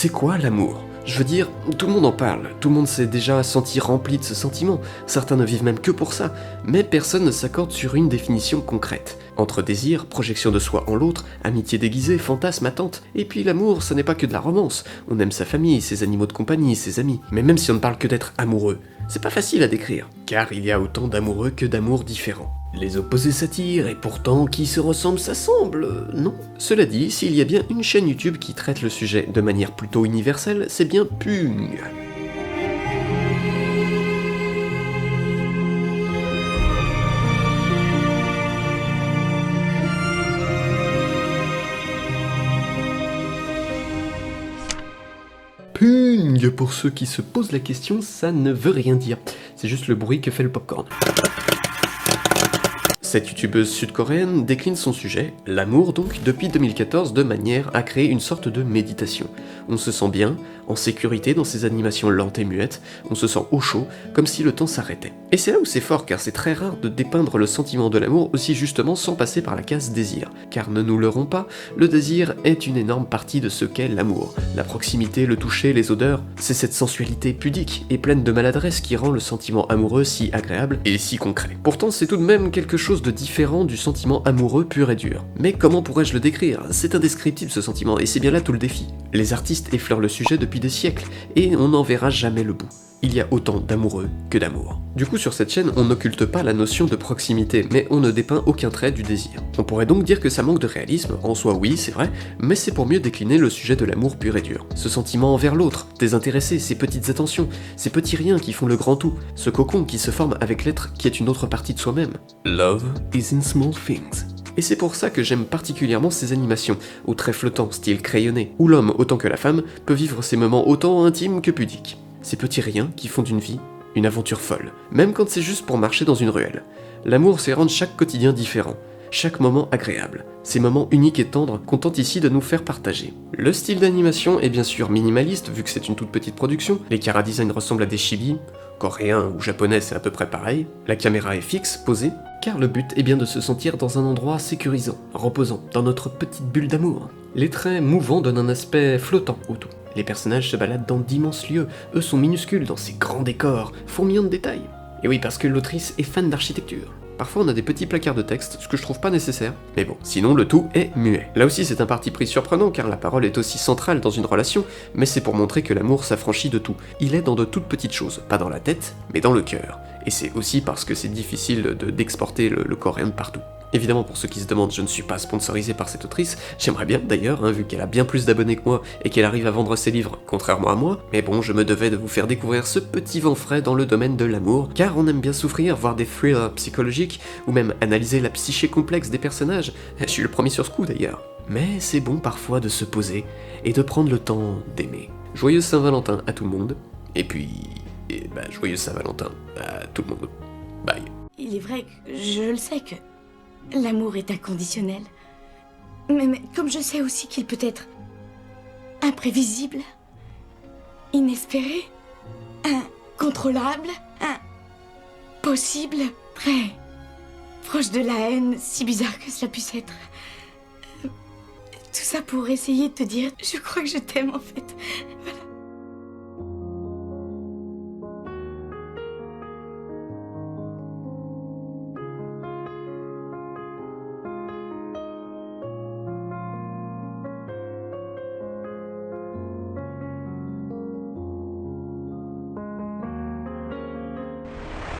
C'est quoi l'amour? Je veux dire, tout le monde en parle, tout le monde s'est déjà senti rempli de ce sentiment, certains ne vivent même que pour ça, mais personne ne s'accorde sur une définition concrète. Entre désir, projection de soi en l'autre, amitié déguisée, fantasme, attente, et puis l'amour, ce n'est pas que de la romance, on aime sa famille, ses animaux de compagnie, ses amis, mais même si on ne parle que d'être amoureux, c'est pas facile à décrire, car il y a autant d'amoureux que d'amours différents. Les opposés s'attirent, et pourtant, qui se ressemble s'assemble, non. Cela dit, s'il y a bien une chaîne YouTube qui traite le sujet de manière plutôt universelle, c'est bien Pung. Pung, pour ceux qui se posent la question, ça ne veut rien dire. C'est juste le bruit que fait le popcorn. Cette youtubeuse sud-coréenne décline son sujet, l'amour donc, depuis 2014 de manière à créer une sorte de méditation. On se sent bien, en sécurité dans ses animations lentes et muettes, on se sent au chaud, comme si le temps s'arrêtait. Et c'est là où c'est fort, car c'est très rare de dépeindre le sentiment de l'amour aussi justement sans passer par la case désir. Car ne nous leurrons pas, le désir est une énorme partie de ce qu'est l'amour. La proximité, le toucher, les odeurs, c'est cette sensualité pudique et pleine de maladresse qui rend le sentiment amoureux si agréable et si concret. Pourtant c'est tout de même quelque chose de différent du sentiment amoureux pur et dur. Mais comment pourrais-je le décrire? C'est indescriptible ce sentiment, et c'est bien là tout le défi. Les artistes effleurent le sujet depuis des siècles, et on n'en verra jamais le bout. Il y a autant d'amoureux que d'amour. Du coup, sur cette chaîne, on n'occulte pas la notion de proximité, mais on ne dépeint aucun trait du désir. On pourrait donc dire que ça manque de réalisme, en soi oui, c'est vrai, mais c'est pour mieux décliner le sujet de l'amour pur et dur. Ce sentiment envers l'autre, désintéressé, ces petites attentions, ces petits riens qui font le grand tout, ce cocon qui se forme avec l'être qui est une autre partie de soi-même. Love is in small things. Et c'est pour ça que j'aime particulièrement ces animations, aux traits flottants, style crayonné, où l'homme, autant que la femme, peut vivre ces moments autant intimes que pudiques. Ces petits riens qui font d'une vie une aventure folle, même quand c'est juste pour marcher dans une ruelle. L'amour, c'est rendre chaque quotidien différent, chaque moment agréable. Ces moments uniques et tendres qu'on tente ici de nous faire partager. Le style d'animation est bien sûr minimaliste, vu que c'est une toute petite production, les chara-design ressemblent à des chibi, coréens ou japonais c'est à peu près pareil, la caméra est fixe, posée, car le but est bien de se sentir dans un endroit sécurisant, reposant, dans notre petite bulle d'amour. Les traits mouvants donnent un aspect flottant au tout. Les personnages se baladent dans d'immenses lieux, eux sont minuscules dans ces grands décors, fourmillants de détails. Et oui, parce que l'autrice est fan d'architecture. Parfois on a des petits placards de texte, ce que je trouve pas nécessaire, mais bon, sinon le tout est muet. Là aussi c'est un parti pris surprenant car la parole est aussi centrale dans une relation, mais c'est pour montrer que l'amour s'affranchit de tout. Il est dans de toutes petites choses, pas dans la tête, mais dans le cœur. Et c'est aussi parce que c'est difficile d'exporter le coréen de partout. Évidemment, pour ceux qui se demandent, je ne suis pas sponsorisé par cette autrice, j'aimerais bien d'ailleurs, vu qu'elle a bien plus d'abonnés que moi et qu'elle arrive à vendre ses livres, contrairement à moi, mais bon, je me devais de vous faire découvrir ce petit vent frais dans le domaine de l'amour, car on aime bien souffrir, voir des thrillers psychologiques, ou même analyser la psyché complexe des personnages, je suis le premier sur ce coup d'ailleurs. Mais c'est bon parfois de se poser et de prendre le temps d'aimer. Joyeux Saint-Valentin à tout le monde, et puis... joyeux Saint-Valentin à tout le monde. Bye. Il est vrai que je le sais que l'amour est inconditionnel. Mais comme je sais aussi qu'il peut être imprévisible, inespéré, incontrôlable, impossible, très proche de la haine, si bizarre que cela puisse être. Tout ça pour essayer de te dire, je crois que je t'aime en fait.